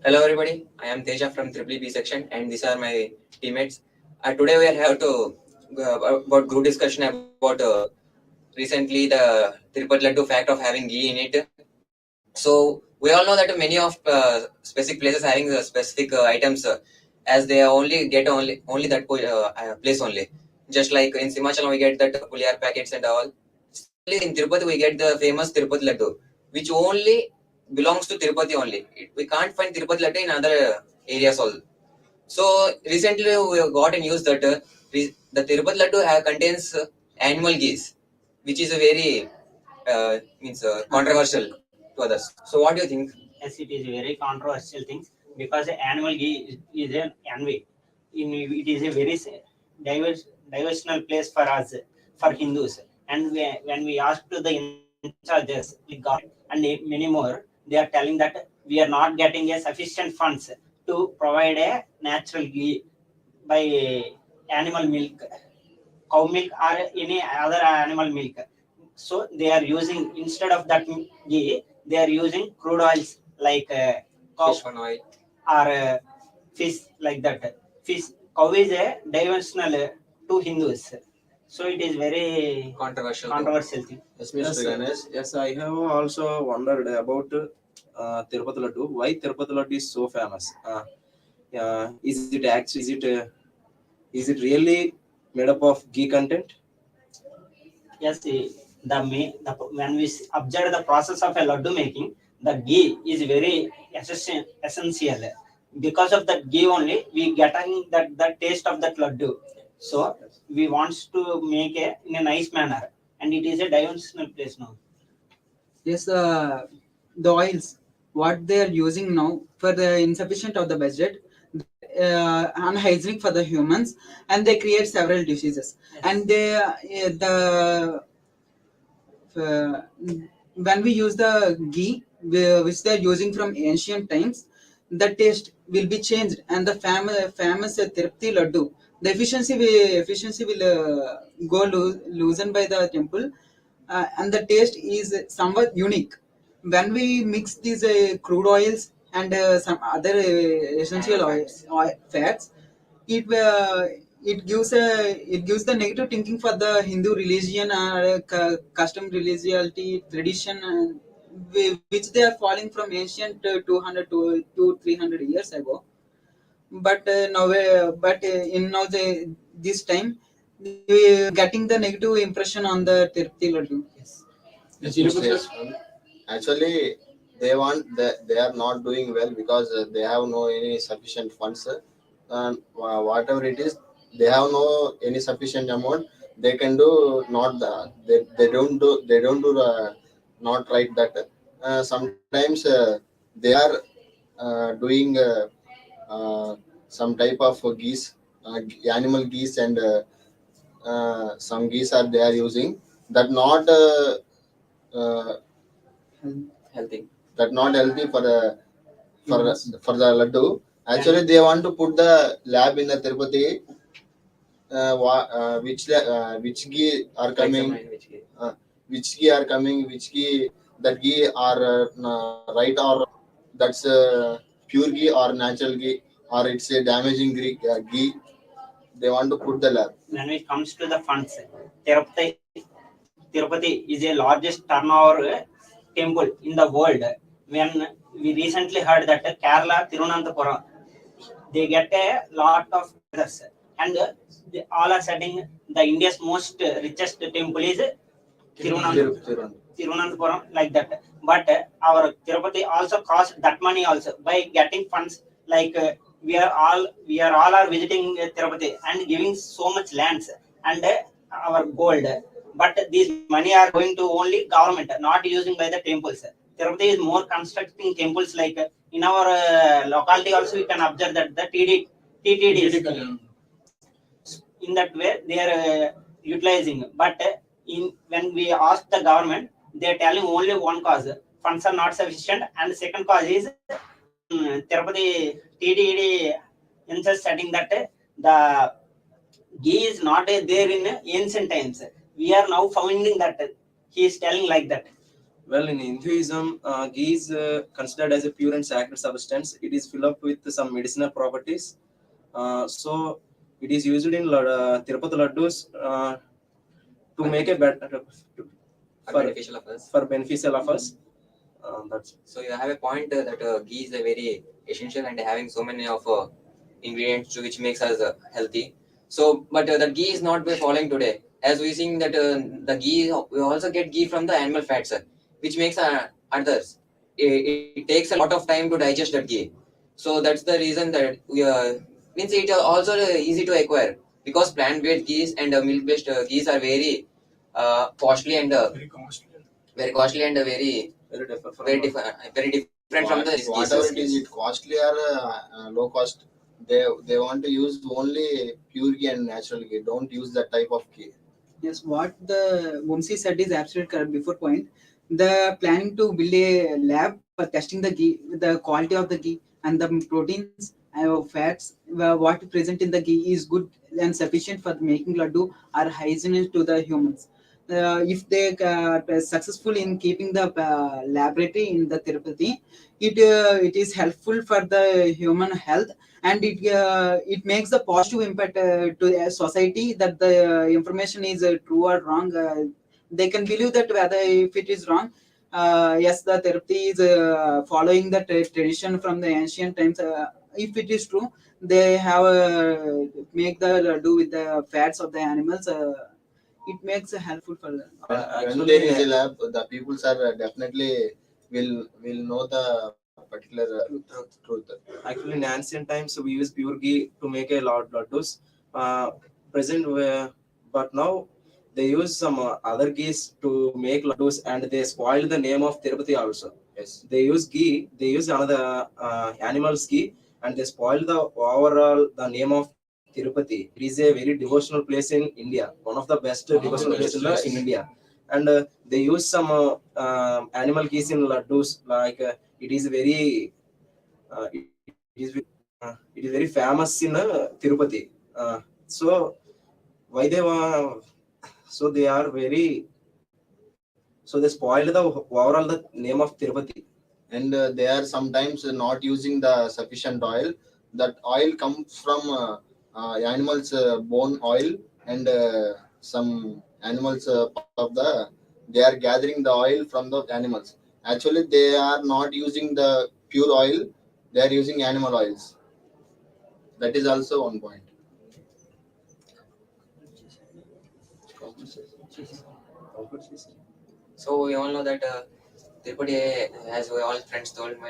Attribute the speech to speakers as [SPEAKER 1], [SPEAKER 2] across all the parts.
[SPEAKER 1] Hello everybody, I am Teja from EEE-B section and these are my teammates. Today we have to about group discussion about recently the Tirupati Laddu fact of having ghee in it. So we all know that many of specific places having specific items as they only get only that place only. Just like in Simachal we get that puliyar packets and all. Similarly in Tirupati we get the famous Tirupati Laddu which only belongs to Tirupati only. We can't find Tirupati Laddu in other areas also. So recently we got a news that the Tirupati Laddu contains animal geese, which is a very means controversial to others. So what do you think?
[SPEAKER 2] Yes, it is a very controversial thing because animal ghee is an envy. It is a very diversional place for us, for Hindus. And when we ask to the in charges, like government and many more, they are telling that we are not getting a sufficient funds to provide a natural ghee by animal milk, cow milk or any other animal milk. So they are using, instead of that ghee, they are using crude oils like cow
[SPEAKER 1] Fish oil
[SPEAKER 2] or fish, like that. Fish, cow is a dimensional to Hindus. So it is very
[SPEAKER 1] controversial
[SPEAKER 2] thing.
[SPEAKER 3] Yes, Mr. Ganesh. Yes, I have also wondered about Tirupati Laddu. Why Tirupati Laddu is so famous? Is it really made up of ghee content?
[SPEAKER 2] Yes, when we observe the process of a laddu making, the ghee is very essential. Because of that ghee only, we getting the taste of that laddu. So we want to make in a nice manner, and it is a dimensional place now.
[SPEAKER 4] Yes, the oils what they are using now for the insufficient of the budget, unhygienic for the humans, and they create several diseases. Yes. And they when we use the ghee which they are using from ancient times, the taste will be changed, and the famous Tirupati Laddu, the efficiency will go loosened by the temple, and the taste is somewhat unique. When we mix these crude oils and some other essential fats, it gives the negative thinking for the Hindu religion or custom religiosity tradition, which they are following from ancient 200 to 300 years ago. But in now this time we getting the negative impression on the Tirupati Laddu.
[SPEAKER 3] Yes. Actually, they are not doing well because they have no any sufficient funds, and whatever it is, they have no any sufficient amount. They can do not they don't do not right that. Sometimes they are doing some type of geese, animal geese, and some geese are they are using that not
[SPEAKER 1] healthy.
[SPEAKER 3] that not healthy for for the laddu. Actually, they want to put the lab in the Tirupati. Which ghee are coming? Which ghee are coming? Which ghee that ghee are right, or that's pure ghee or natural ghee, or it's a damaging ghee. They want to put the lab.
[SPEAKER 2] When it comes to the funds, Tirupati is a largest turnover temple in the world. When we recently heard that Kerala, Tirunanthapuram, they get a lot of others, and they all are setting the India's most richest temple is Tirunanthapuram, like that. But our Tirupati also cost that money also by getting funds, like we are all are visiting Tirupati and giving so much lands and our gold. But these money are going to only government, not using by the temples. Tirupati is more constructing temples, like in our locality also we can observe that the TTD in that way they are utilizing. But when we ask the government, they are telling only one cause: funds are not sufficient, and the second cause is Tirupati TTD insists setting that the ghee is not there in ancient times. We are now finding that he is telling like that.
[SPEAKER 5] Well, in Hinduism, ghee is considered as a pure and sacred substance. It is filled up with some medicinal properties. So it is used in Tirupati laddus to make a better for beneficial of us. That's
[SPEAKER 1] So you have a point that ghee is a very essential and having so many of ingredients which makes us healthy. So, but the ghee is not we following today. As we seeing that the ghee, we also get ghee from the animal fats, which makes others. It takes a lot of time to digest that ghee. So that's the reason that we means it also easy to acquire because plant-based ghees and milk-based ghees are very costly and very costly and very different from the
[SPEAKER 3] Whatever
[SPEAKER 1] geese.
[SPEAKER 3] it is, it costly or low cost. They want to use only pure ghee and natural ghee. Don't use that type of ghee.
[SPEAKER 4] Yes, what the Vamsi said is absolutely correct. Before point, the planning to build a lab for testing the ghee, the quality of the ghee and the proteins and fats, what present in the ghee is good and sufficient for making laddu are hygienic to the humans. If they are successful in keeping the laboratory in the Tirupati, it is helpful for the human health and it makes the positive impact to a society that the information is true or wrong. They can believe that whether if it is wrong. Yes, the therapy is following the tradition from the ancient times. If it is true, they have make the do with the fats of the animals. It makes helpful for them.
[SPEAKER 3] When there is a lab, the people are definitely will know the particular truth.
[SPEAKER 5] Actually, in ancient times, we use pure ghee to make a lot laddus. Present, but now they use some other ghees to make laddus, and they spoil the name of Tirupati also.
[SPEAKER 3] Yes.
[SPEAKER 5] They use ghee. They use another animal's ghee, and they spoil the overall the name of Tirupati. It is a very devotional place in India, one of the best devotional places in India. And they use some animal ghees in laddus. Like it is very it is very famous in Tirupati. So why they so they are very so they spoiled the overall the name of Tirupati.
[SPEAKER 3] And they are sometimes not using the sufficient oil. That oil comes from animals bone oil and some animals part of the they are gathering the oil from the animals. Actually they are not using the pure oil, they are using animal oils. That is also one point.
[SPEAKER 1] So we all know that Tirupati, as we all friends told me,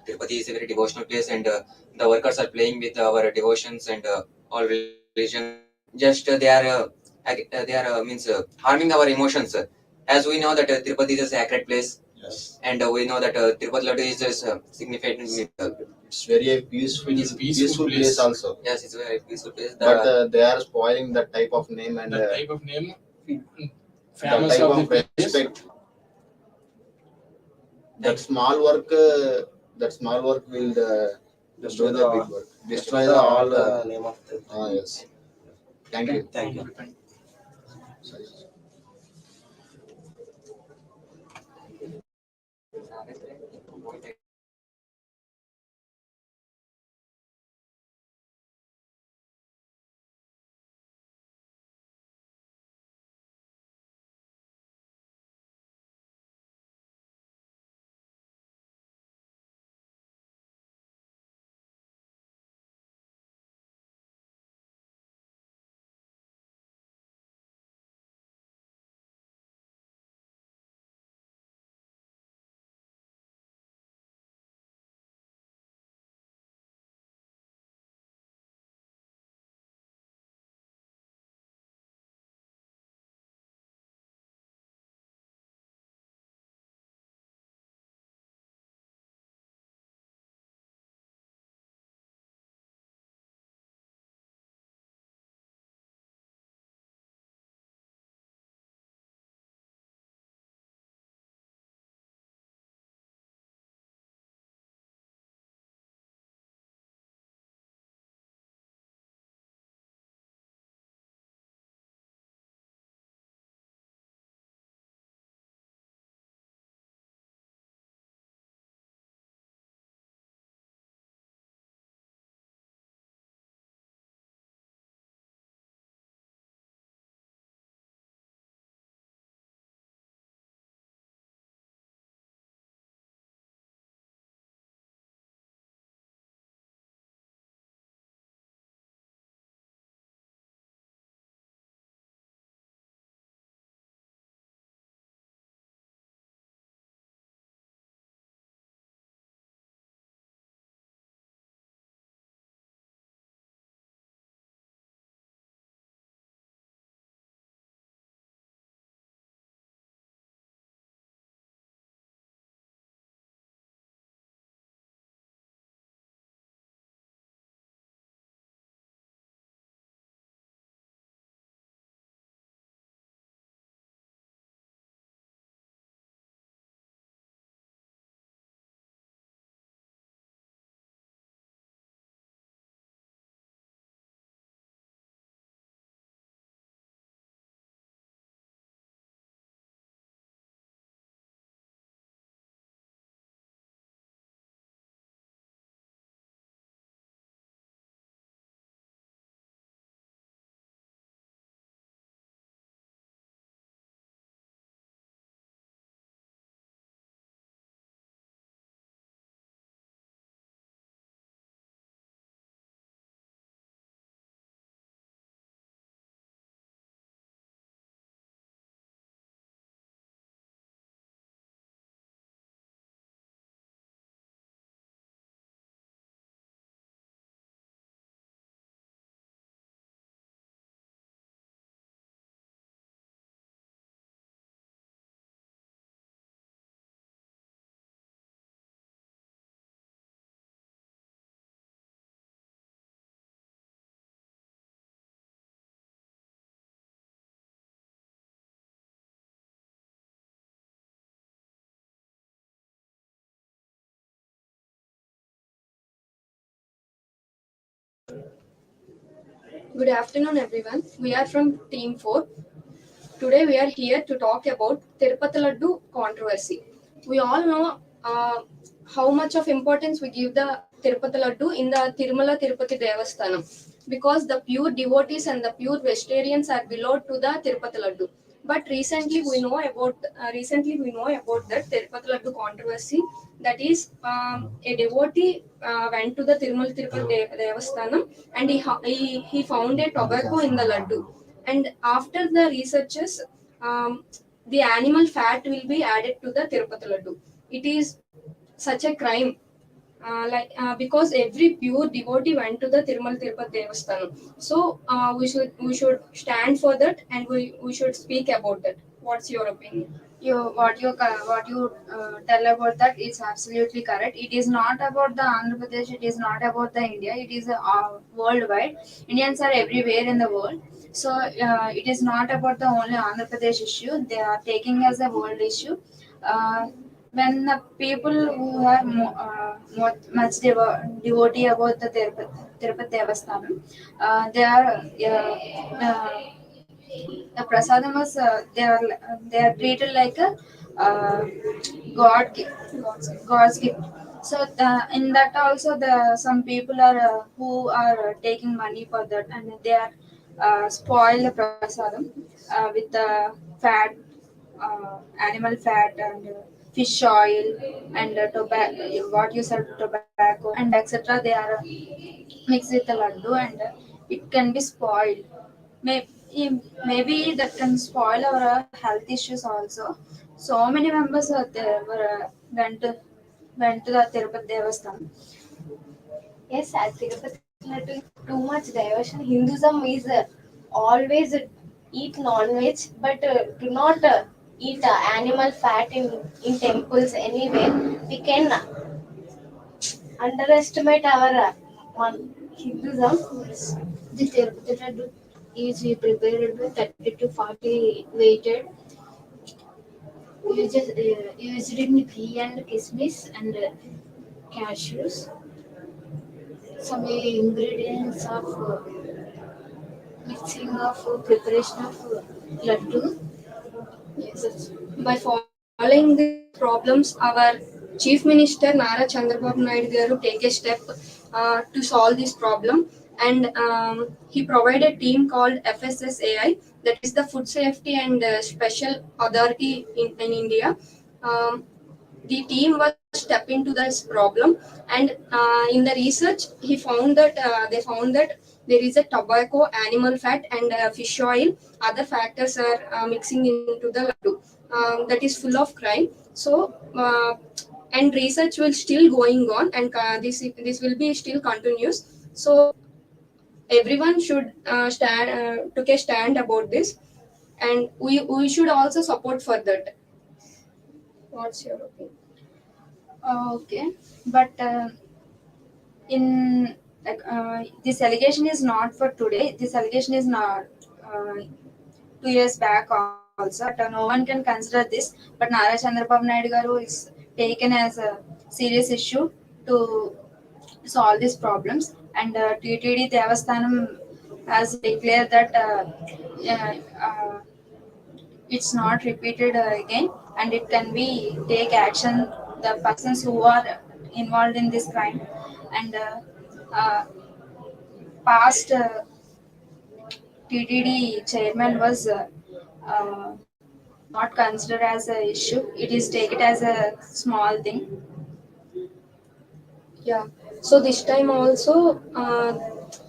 [SPEAKER 1] Tirupati is a very devotional place, and the workers are playing with our devotions and all religions. Just they are means harming our emotions. As we know that Tirupati is a sacred place,
[SPEAKER 3] Yes.
[SPEAKER 1] and we know that Tirupati Laddu is just significant.
[SPEAKER 3] It's very a peaceful place also.
[SPEAKER 1] Yes, it's a very peaceful place.
[SPEAKER 3] But they are spoiling that type of name and
[SPEAKER 6] That type of name,
[SPEAKER 3] the
[SPEAKER 6] famous
[SPEAKER 3] type
[SPEAKER 6] of
[SPEAKER 3] of
[SPEAKER 6] the place.
[SPEAKER 3] respect. That small work will
[SPEAKER 5] Destroy
[SPEAKER 3] do
[SPEAKER 5] the
[SPEAKER 3] the big work. Destroy the all.
[SPEAKER 5] name of the
[SPEAKER 3] Yes. Thank you.
[SPEAKER 5] Thank you.
[SPEAKER 3] Sorry.
[SPEAKER 6] Good afternoon, everyone. We are from Team 4. Today, we are here to talk about Tirupati Laddu controversy. We all know how much of importance we give the Tirupati Laddu in the Tirumala Tirupati Devasthanam because the pure devotees and the pure vegetarians are below to the Tirupati Laddu. But recently we know about that Tirupati Laddu controversy. That is, a devotee went to the Tirumala Tirupati Devasthanam and he found a tobacco in the laddu. And after the researches, the animal fat will be added to the Tirupati Laddu. It is such a crime, because every pure devotee went to the Tirumala Tirupati Devasthanam. So we should stand for that, and we should speak about that. What's your opinion?
[SPEAKER 7] What you tell about that is absolutely correct. It is not about the Andhra Pradesh. It is not about the India. It is worldwide. Indians are everywhere in the world. So it is not about the only Andhra Pradesh issue. They are taking as a world issue. Uh, when the people who have much devotee about the Tirupati Devasthanam, they are the prasadam was they are treated like a uh, God's gift. So in that also the some people are who are taking money for that, and they are spoil the prasadam with the fat, animal fat and fish oil and tobacco. What you said, tobacco and etc. They are mixed with the laddu, and it can be spoiled. Maybe that can spoil our health issues also. So many members are there were went to the Tirupati Devasthan.
[SPEAKER 8] Yes, at Tirupati Laddu, too much diversion. Hinduism is always eat non-veg, but do not eat animal fat in temples anywhere. We can underestimate our Hinduism.
[SPEAKER 9] The Tirupati laddu is prepared with 30 to 40 weighted used in ghee and kismis and cashews. Some ingredients of mixing of preparation of laddu.
[SPEAKER 6] Yes. By following these problems, our Chief Minister Nara Chandrababu Naidu garu take a step to solve this problem, and he provided a team called FSSAI, that is the Food Safety and Special Authority in India. The team was step into this problem, and in the research they found that there is a tobacco, animal fat, and fish oil. Other factors are mixing into the laddu. That is full of crime. So and research will still going on, and this will be still continuous. So everyone should stand took a stand about this, and we should also support for that. What's your opinion?
[SPEAKER 7] Okay, but in like this allegation is not for today. This allegation is not 2 years back also. But no one can consider this. But Nara Chandrababu Naidu garu is taken as a serious issue to solve these problems. And TTD Devasthanam has declared that uh, uh, it's not repeated again, and it can be take action the persons who are involved in this crime. And uh, past TTD chairman was not considered as a issue. It is taken as a small thing.
[SPEAKER 6] Yeah. So this time also,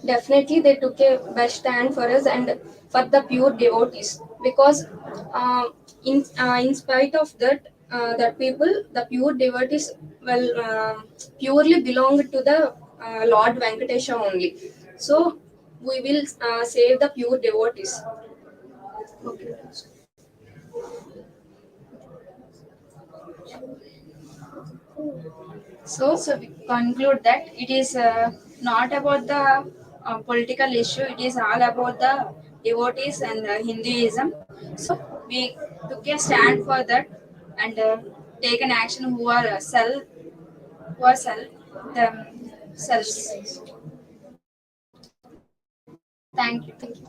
[SPEAKER 6] definitely they took a best stand for us and for the pure devotees, because in spite of that, that people, the pure devotees, well, purely belong to the Lord Venkatesha only. So we will save the pure devotees. Okay.
[SPEAKER 7] So we conclude that it is not about the political issue. It is all about the devotees and Hinduism. So we took a stand for that, and take an action who are sell themselves.
[SPEAKER 6] Thank you. Thank you.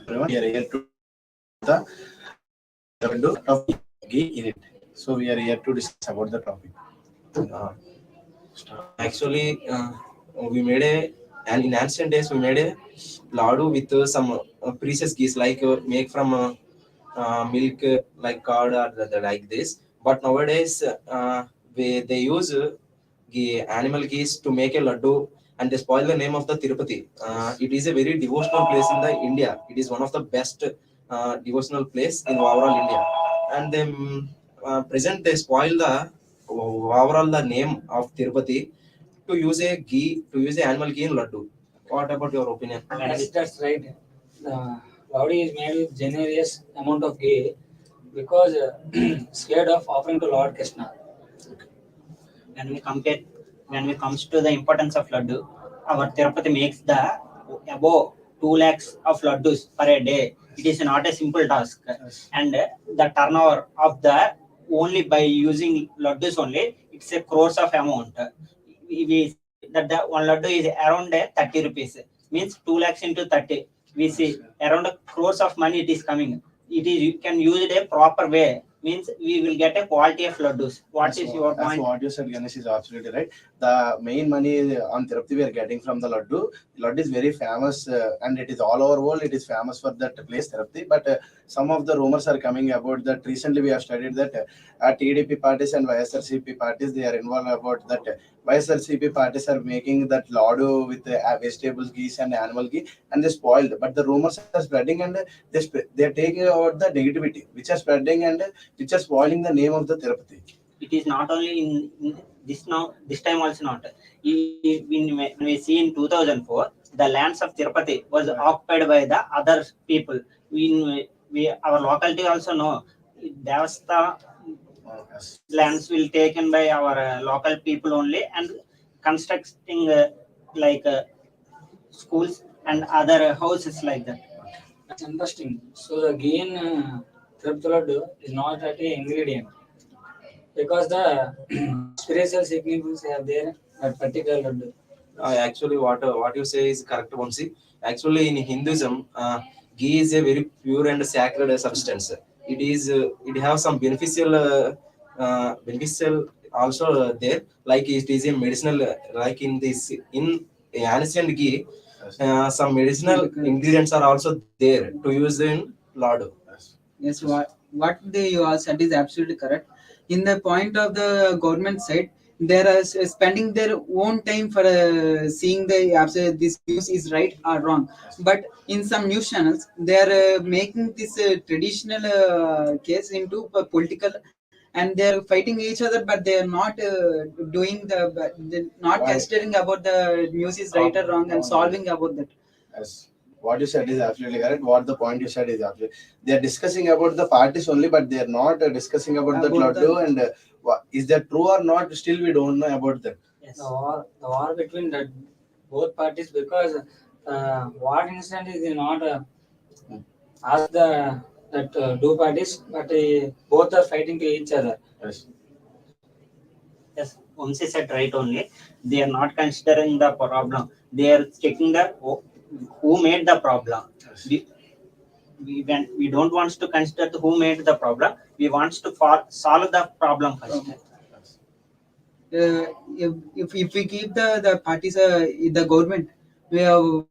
[SPEAKER 3] Everyone, we are here to the of ghee in it. So we are here to discuss about the topic.
[SPEAKER 5] Uh, Actually, we made and in ancient days we made a ladu with some precious geese like make from milk like curd or like this. But nowadays they use animal geese to make a laddu, and they spoil the name of the Tirupati. It is a very devotional place in the India. It is one of the best devotional place in overall India, and then present they spoil the overall the name of Tirupati to use a animal ghee in laddu. What about your opinion?
[SPEAKER 10] Yes, that's right. Lavadi is made with generous amount of ghee because scared of offering to Lord Krishna.
[SPEAKER 2] When we compare, when we comes to the importance of laddu, our Tirupati makes the above 2 lakhs of laddus per a day. It is not a simple task, and the turnover of the only by using laddus only, it's a crores of amount. We see that the one laddu is around 30 rupees, means 2 lakhs into 30. We see around crores of money it is coming. It is, you can use it a proper way, means we will get a quality of laddus. What is your
[SPEAKER 3] That's
[SPEAKER 2] point?
[SPEAKER 3] what you said, Ganesh, is absolutely right. The main money on Tirupati we are getting from the laddu. Laddu is very famous, and it is all over world. It is famous for that place, Tirupati. But some of the rumors are coming about that. Recently, we have studied that TDP parties and YSRCP parties, they are involved about that. YSRCP parties are making that laddu with vegetables, geese, and animal ghee, and they spoiled. But the rumors are spreading, and they are taking out the negativity, which are spreading and which are spoiling the name of the Tirupati.
[SPEAKER 2] It is not only in this now, this time also not. When we see in 2004, the lands of Tirupati was occupied by the other people. We our locality also know Devastha
[SPEAKER 3] Yes.
[SPEAKER 2] lands will taken by our local people only, and constructing like schools and other houses like that.
[SPEAKER 10] That's interesting. So the ghee in Tirupati Laddu is not at a ingredient because the spiritual significance have there that particular laddu.
[SPEAKER 5] Actually, what you say is correct, Vamsi. Actually, in Hinduism, ghee is a very pure and sacred substance. It has some beneficial also there. Like it is a medicinal. Like in ancient ghee, some medicinal ingredients are also there to use in Ladu.
[SPEAKER 4] Yes, what they you all said is absolutely correct. In the point of the government side, they are spending their own time for seeing the this news is right or wrong. But in some news channels, they are making this traditional case into political, and they are fighting each other. But they are not doing they're not
[SPEAKER 3] Why?
[SPEAKER 4] considering about the news is right or wrong and solving about that.
[SPEAKER 3] Yes. What you said is absolutely correct. What the point you said is absolutely. They are discussing about the parties only, but they are not discussing about the Laddu. And is that true or not? Still, we don't know about that.
[SPEAKER 2] Yes.
[SPEAKER 10] The war between the both parties, because war incident is not ask the that two parties, but both are fighting to each other.
[SPEAKER 3] Yes.
[SPEAKER 2] Yes, Vamsi said right only. They are not considering the problem. They are checking the who made the problem.
[SPEAKER 3] Yes.
[SPEAKER 2] We don't want to consider who made the problem. We want to solve the problem first.
[SPEAKER 4] If we keep the parties the government, we have,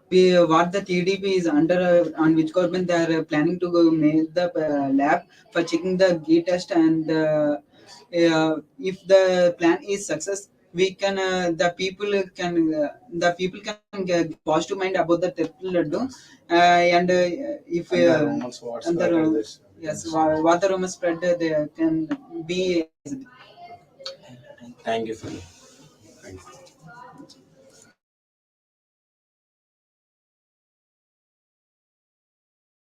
[SPEAKER 4] we what the TDP is under on which government they are planning to go make the lab for checking the ghee test, and if the plan is success, we can the people can get positive mind about the Tirupati Laddu, and if
[SPEAKER 3] And the rumors what
[SPEAKER 4] and the
[SPEAKER 3] spread this.
[SPEAKER 4] yes what the rumors spread, they can be.
[SPEAKER 3] Thank you for. Thank you.